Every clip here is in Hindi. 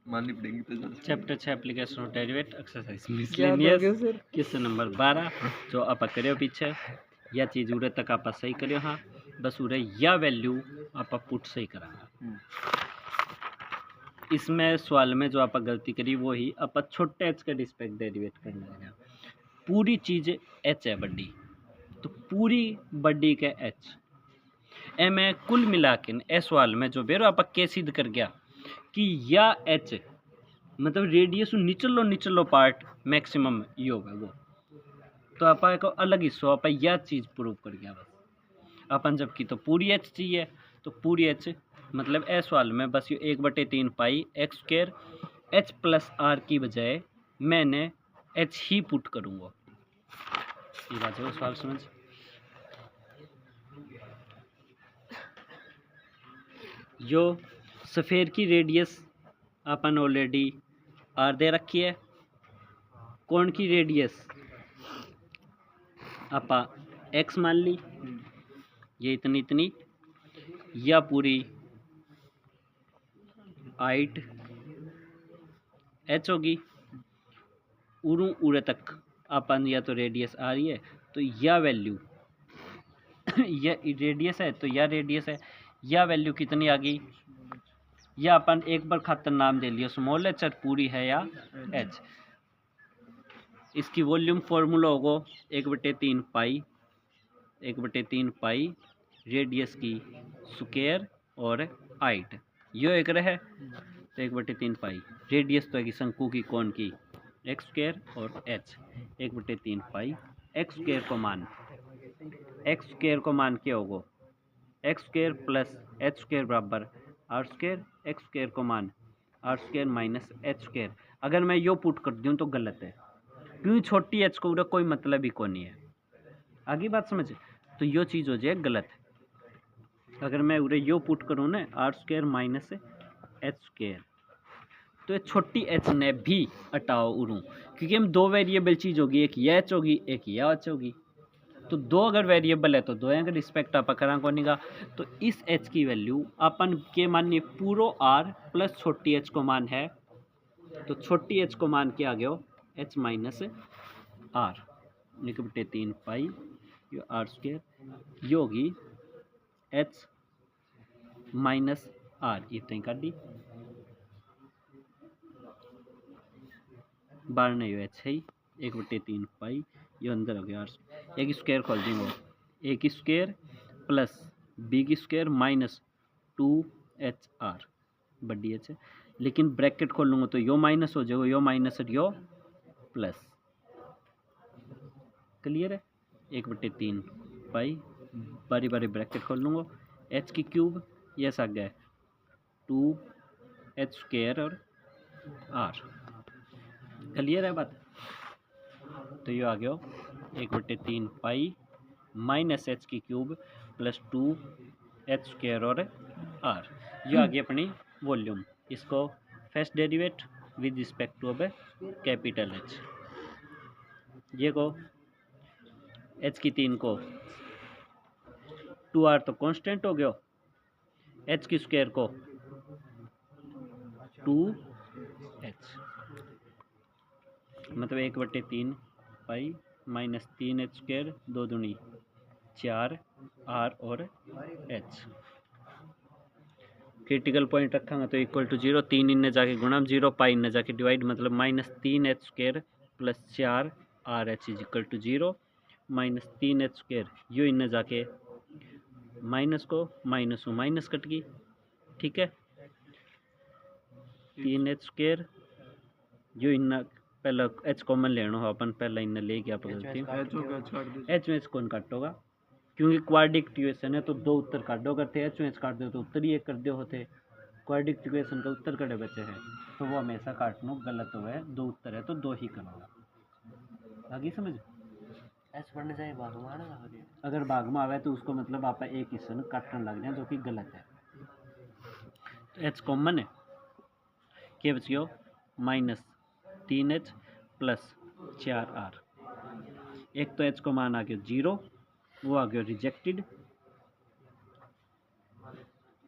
माननी पड़ेगी तो chapter 6 application of derivative exercise miscellaneous question number 12 जो आप करियो पीछे या चीज उरे तक आप सही करियो। हाँ बस उरे या वैल्यू आप पुट सही करांगा। इसमें सवाल में जो आप गलती करी वो ही आप छोटे एच के रिस्पेक्ट डेरिवेट करने लगे। पूरी चीज एच है बड़ी, तो पूरी बड़ी के एच ए में कुल मिला के इस सवाल में जो बेरो आप के सिद्ध कर गया कि या एच मतलब रेडियस निचलो पार्ट मैक्सिमम ये होगा वो, तो आप एक अलग हिस्सा आप यह चीज़ प्रूव कर गया बस अपन। जबकि तो पूरी एच चाहिए, तो पूरी एच मतलब इस सवाल में बस ये 1/3 pi x square h plus r की बजाय मैंने एच ही पुट करूँगा। ये बात है सवाल समझ। जो सफ़ेर की रेडियस अपन ऑलरेडी आर दे रखी है, कोण की रेडियस आपा एक्स मान ली, ये इतनी या पूरी हाइट एच होगी, उरे तक अपन या तो रेडियस आ रही है तो या वैल्यू या रेडियस है तो या रेडियस है, या वैल्यू कितनी आ गई, या अपन एक बार खातर नाम दे लिया स्मॉल एच और पूरी है या एच। इसकी वॉल्यूम फॉर्मूला होगा 1/3 पाई रेडियस की स्क्वायर और हाइट यो एक रहे, तो 1/3 पाई रेडियस तो है शंकु की कोण की एक्स स्क्वायर और एच 1/3 पाई एक्स स्क्वायर को मान क्या होगा x square plus h square बराबर आर स्क्वायर, एक्स स्क्वायर को मान r square minus h square. अगर मैं यो पुट कर दूँ तो गलत है, क्योंकि छोटी एच को कोई मतलब ही कौन नहीं है। आगे बात समझ, तो यो चीज़ हो जाए गलत। अगर मैं उरे यो पुट करूँ ना r square minus h square, तो ये छोटी एच ने भी हटाओ उरूँ, क्योंकि हम दो वेरिएबल चीज़ होगी, एक ये एच होगी एक ये एच होगी। तो दो अगर वेरिएबल है तो दो के रिस्पेक्ट आप करा कोनेगा। तो इस एच की वैल्यू अपन के मानिए पूरो आर प्लस छोटी एच को मान है, तो छोटी एच को मान क्या आ गया एच माइनस आर 1/3 पाई यो आर स्क्वायर ये होगी एच माइनस आर इतनी कर दी बार नहीं हो एच है 1/3 पाई ये अंदर हो गया आर एक स्क्वायर खोल देंगे एक स्क्वायर प्लस बी की स्क्वायर माइनस 2HR बड़ी एच है, लेकिन ब्रैकेट खोल लूँगा तो यो माइनस हो जाएगा, यो माइनस और यो प्लस। क्लियर है 1/3 पाई बारी बारी ब्रैकेट खोल लूँगा एच की क्यूब ये आ गया 2H स्क्वायर और आर। क्लियर है बात। तो ये आ गया 1/3 पाई माइनस एच की क्यूब प्लस 2H स्क्वायर और आर। ये आ गई अपनी वॉल्यूम। इसको first derivate with respect to अब कैपिटल एच। ये को एच की 3 को 2R तो कांस्टेंट हो गया, एच की स्क्वायर को 2H मतलब 1/3 पाई माइनस 3H स्क्वायर 2 दूनी 4 R और H। क्रिटिकल पॉइंट रखा तो इक्वल टू 0 3 इनने जाके गुणा 0 पाई इनने जाके डिवाइड मतलब minus 3H square plus 4 RH is equal to 0 minus 3H square यो इनने जाके माइनस को माइनस कट गई। ठीक है 3H स्क्वायर यो इन्ना पहला एच कॉमन लेना हो अपन पहला इन्ना ले गया एच में कौन काट होगा क्योंकि क्वाड्रिक इक्वेशन है तो दो उत्तर काट दो, अगर थे एच में काट दो तो उत्तर ही एक कर दो होते। क्वाड्रिक इक्वेशन का उत्तर कड़े बचे हैं तो वो हमेशा काटना गलत हुआ है, दो उत्तर है तो दो ही करना। आगे समझ एच पढ़ने चाहिए भाग में आना, अगर भाग में आवे तो उसको मतलब आप एक हिस्सा काटने लग जाए जो कि गलत है। तो एच कॉमन है क्या बचियो माइनस 3H प्लस 4R। एक तो एच को मान आ गया 0 वो आ गया रिजेक्टेड,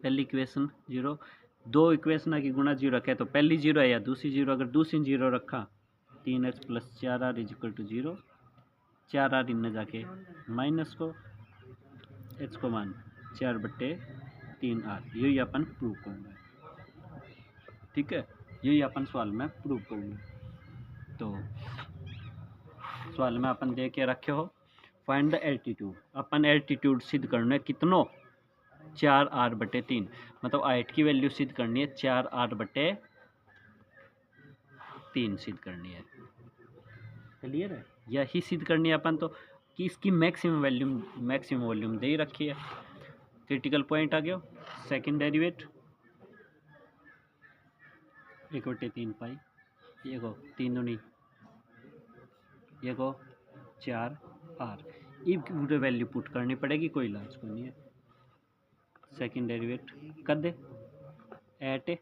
पहली इक्वेशन 0। दो इक्वेशन की गुणा जीरो रखे तो पहली जीरो है या दूसरी जीरो, अगर दूसरी जीरो रखा 3h plus 4r is equal to 0, 4r इनने जाके माइनस को h को मान 4/3r, यही अपन प्रूव करेंगे। ठीक है, यही अपन सवाल में प्रूव करेंगे। तो सवाल में अपन दे के रखे हो find the altitude, upon altitude सिद्ध करना है कितनों 4r/3, मतलब हाइट की वैल्यू सिद्ध करनी है 4r/3 सिद्ध करनी है। क्लियर है, यही सिद्ध करनी है अपन तो कि इसकी मैक्सिमम वॉल्यूम दे ही रखी है। क्रिटिकल पॉइंट आ गया, सेकंड डेरिवेटिव 1/3 पाई, ये को 3 दूनी ये को 4r, ये पूरे वैल्यू पुट करनी पड़ेगी, कोई इलाज को नहीं है। सेकंड डेरिवेटिव कर दे एट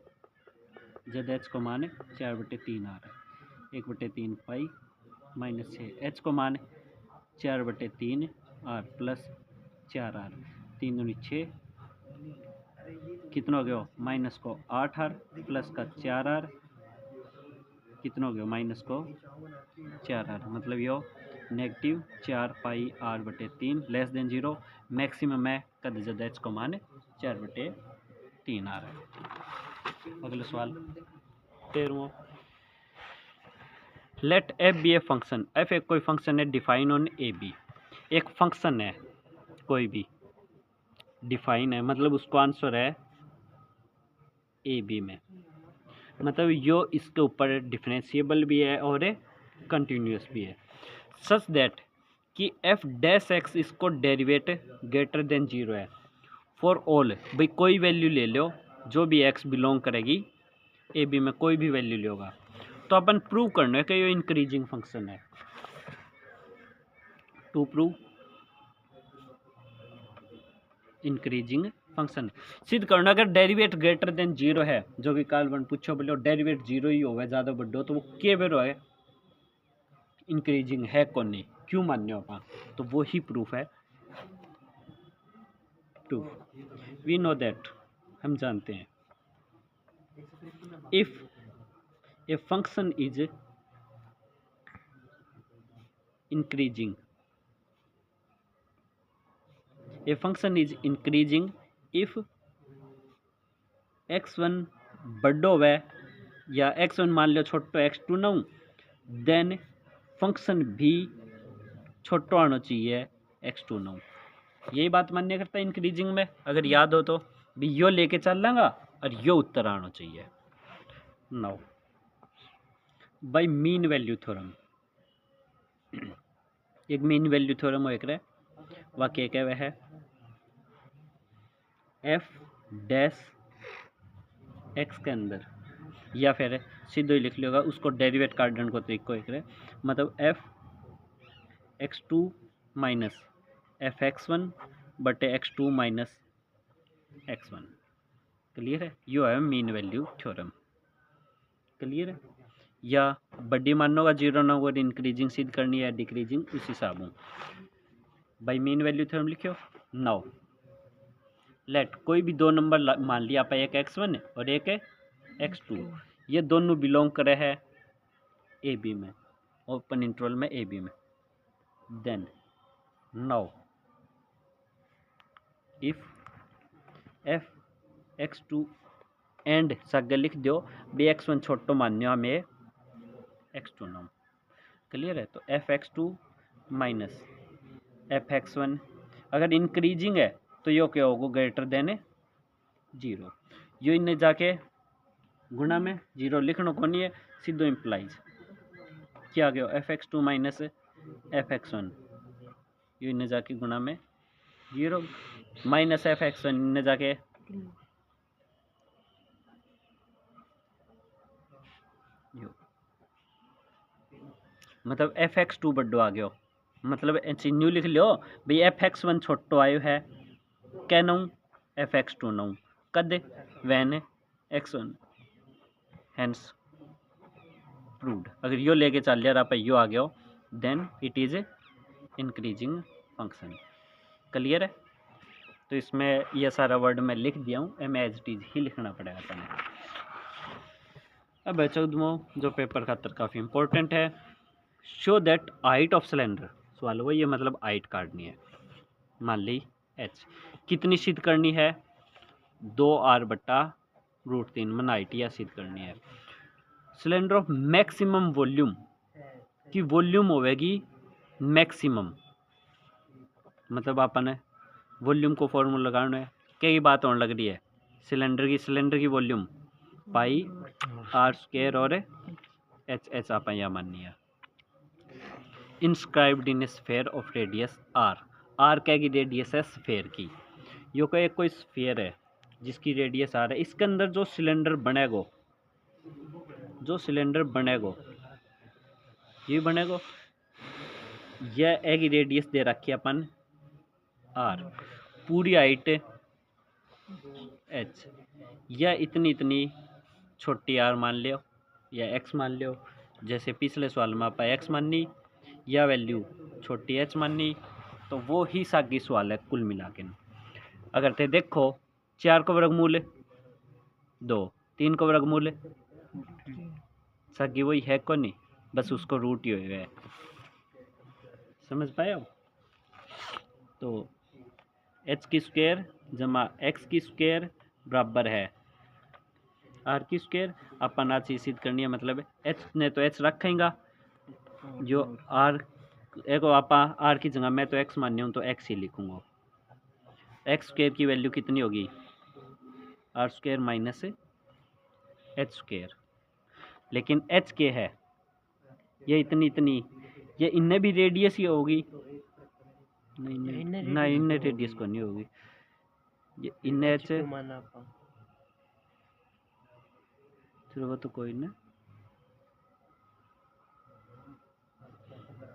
जब h को माने 4/3r है, 1/3 पाई माइनस 6, h को माने 4/3r प्लस 4r, 3 दूनी 6, कितना हो गया माइनस को 8r प्लस का 4r, कितना हो गया माइनस को 4r, मतलब यो negative 4πr/3 less than 0, maximum है कद जद h को माने 4/3r है। अगला सवाल 13वां, let f be a function, f एक कोई फंक्शन है डिफाइन ऑन ए बी, एक फंक्शन है कोई भी डिफाइन है, मतलब उसको आंसर है ए बी में, मतलब यो इसके ऊपर डिफरेंशिएबल भी है और कंटिन्यूस भी है, सच दैट कि एफ डैश एक्स इसको डेरिवेट ग्रेटर देन 0 है फॉर ऑल, भाई कोई वैल्यू ले लो जो भी एक्स बिलोंग करेगी ए बी में, कोई भी वैल्यू लेगा, तो अपन प्रूव करना है कि ये इंक्रीजिंग फंक्शन है। टू प्रूव इंक्रीजिंग फंक्शन सिद्ध करना, अगर डेरिवेट ग्रेटर देन 0 है, जो कि काल वन पूछो बोलो डेरिवेट 0 ही होगा ज़्यादा बड्डो, तो वो के बेरो है इंक्रीजिंग है कौन नहीं, क्यों मान्य होगा, तो वो ही प्रूफ है। टू वी नो दैट, हम जानते हैं if a function is increasing, a function is increasing if x1 बड्डो वै या x1 मान लो छोटो x2 ना, देन फंक्शन भी छोटो आना चाहिए x2 ना, यही बात मान्य करता है इंक्रीजिंग में। अगर याद हो तो भी यो लेके चल लेंगा और यो उत्तर आना चाहिए। Now by mean value theorem, एक मीन वैल्यू थ्योरम हो एक वाक्य क्या वह है एफ डैश एक्स के अंदर, या फिर सीधे ही लिख लियोगा उसको डेरिवेट कार्डन को तरीको एक मतलब F x2 minus F x1 बटे x2 माइनस x1। क्लियर है, यो है मीन वैल्यू थ्योरम। क्लियर है, या बड़ी मानो का 0 ना हो इंक्रीजिंग सिद्ध करनी है डिक्रीजिंग उस हिसाब हो बाई मीन वैल्यू थ्योरम लिखियो। नाउ लेट कोई भी दो नंबर मान लिया आप, एक x1 और एक x2, ये दोनों बिलोंग करे है ए बी में, ओपन इंटरवल में ए बी में, then now if f x2 and सगे लिख दो बी x1 छोटो मान्यो हमें x2 नाम। क्लियर है, तो F x2 minus F x1 अगर इंक्रीजिंग है तो यो क्या होगा ग्रेटर देन 0, यो इन्हें जाके गुणा में 0 लिखना को नहीं है, सीधो इम्प्लाइज क्या गया F x2 minus F x1, यो इन्हें जाके गुणा में 0 माइनस एफ x1 इन्हें जाके यो, मतलब एफ x2 बड्डो आ गया, मतलब न्यू लिख लो भाई एफ x1 छोटो आयो है क्या नाऊ एफ x2 नाऊ कद वैन x1 हैंस प्रूव्ड। अगर यो लेके चल लिया आप यो आ गया then it is increasing function. Clear है, तो इसमें यह सारा वर्ड मैं लिख दिया हूँ, एम एज टीज ही लिखना पड़ेगा तने। अब 14वां जो पेपर खातर काफ़ी इंपॉर्टेंट है, show that height of cylinder. सवाल वो ये मतलब हाइट काटनी है, मान ली एच कितनी सिद्ध करनी है, 2r/√3 मन हाइट या सिद्ध करनी है। सिलेंडर ऑफ मैक्सिमम वॉल्यूम की वॉल्यूम होगी मैक्सिमम, मतलब अपन वॉल्यूम को फॉर्मूला लगाना है, क्या की बात होने लग रही है, सिलेंडर की वॉल्यूम पाई r² और एच आप यहाँ माननी है। Inscribed in sphere of radius r क्या की रेडियस है स्फेयर की, यो का एक कोई स्फेयर है जिसकी रेडियस r है, इसके अंदर जो सिलेंडर बनेगा ये बनेगा, यह एक ही रेडियस दे रखी है अपन r, पूरी हाइट h, या इतनी छोटी r मान लियो या x मान लियो, जैसे पिछले सवाल में आप x माननी या वैल्यू छोटी h माननी, तो वो ही सागी सवाल है कुल मिला के। अगर ते देखो 4 का वर्गमूल 2, 3 का वर्गमूल सागी वही है को नहीं, बस उसको रूट ही हुए है, समझ पाए हो। तो h² जमा x² बराबर है r², अपन आ चीज सिद्ध करनी है, मतलब h ने तो h रखेगा, जो r एक आप r की जगह मैं तो x मान्य हूँ तो x ही लिखूंगा, x² की वैल्यू कितनी होगी r² माइनस h², लेकिन h के है ये इतनी, ये इनने भी रेडियस ही होगी, नहीं इनने रेडियस को नहीं होगी, ये इनने h चलो वो तो कोई ना,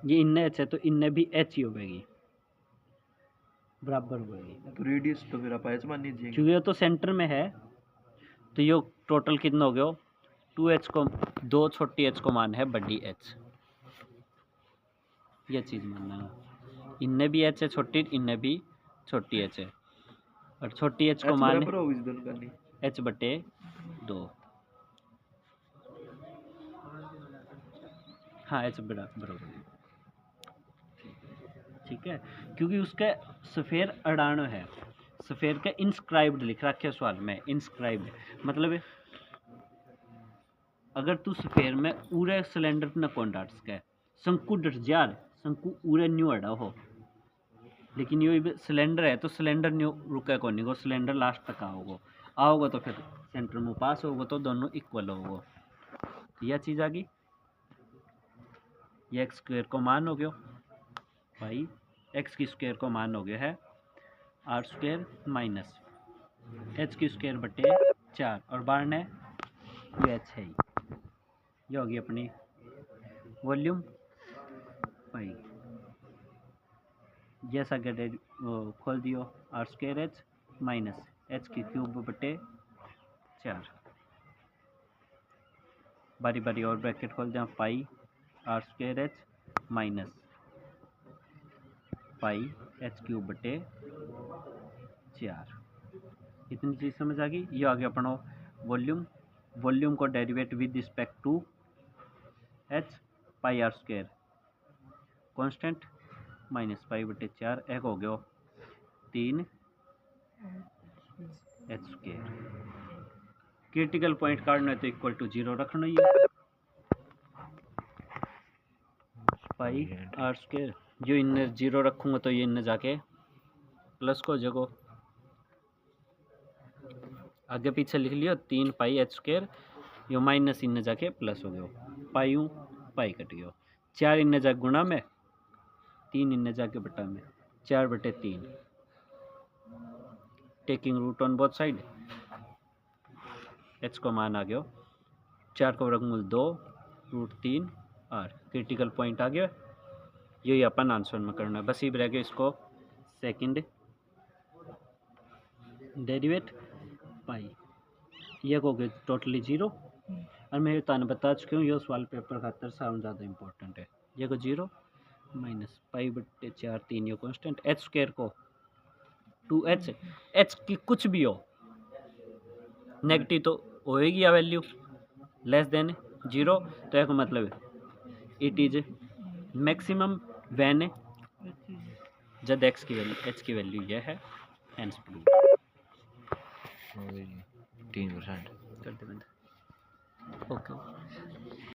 ये इनने h है तो इनने भी h ही होगी, बराबर होगी, तो रेडियस तो फिर आप h मान लीजिए, क्योंकि ये तो सेंटर में है, तो ये टोटल कितना हो गया 2h को 2 छोटी h को मान है बड़ी h, ये चीज मानना है, इनने भी h है छोटी, इनने भी छोटी h है, और छोटी h को मान h/2, हाँ h बराबर, ठीक है, क्योंकि उसका सफ़ेर अड़ानो है, सफ़ेर का इंस्क्राइब्ड लिख रखा है सवाल में, इंस्क्राइब्ड मतलब अगर तू सफ़ेर में पूरे सिलेंडर न कौन डाट सके, शंकु डट जार, शंकु पूरे न्यू अड़ा हो, लेकिन ये सिलेंडर है तो सिलेंडर न्यू रुका कौन नहीं, सिलेंडर लास्ट तक आओगे तो फिर सेंटर में पास होगा तो दोनों इक्वल होगा, यह चीज़ आ गई, ये x² को मान हो गया भाई, x² को मान हो गया है r² माइनस h²/4, और बाहर ने h है, ये होगी अपनी वॉल्यूम भाई, जैसा कि खोल दियो r²h माइनस h³/4, बारी बारी और ब्रैकेट खोल दें पाई r²h माइनस पाई h³/4, इतनी चीज़ समझ आ गई। ये आ गया अपना वॉल्यूम को derivate with respect to h pi r² constant minus पाई/4, एक हो गया 3 h², क्रिटिकल पॉइंट काटना है तो इक्वल टू 0 रखना ही है, पाई r², जो इन्हें 0 रखूँगा तो ये इन्हें जाके प्लस को जगह आगे पीछे लिख लियो, 3 पाई h², यो माइनस इन्हें जाके प्लस हो गया, पाई कट गया, 4 इन्हें जाके गुणा में, 3 इन्हें जाके बटा में, 4/3, taking root on both side, h को मान आ गया 4 का वर्गमूल 2√3 r, क्रिटिकल पॉइंट आ गया, यही अपन आंसर में करना है, बस ये रह गया इसको सेकंड डेरिवेट पाई, ये हो गया टोटली 0, और मैं तान बता चुकी हूँ ये सवाल पेपर खातर साउंड ज़्यादा इंपॉर्टेंट है, ये को 0 माइनस पाई/4 3 ये कॉन्स्टेंट, h² को 2h, h की कुछ भी हो, नेगेटिव तो होएगी या वैल्यू लेस देन 0, तो एक मतलब इट इज मैक्सिमम व्हेन जब x की वैल्यू h की वैल्यू यह है, हेंस प्रूव 3%। कर दे बंद। ओके।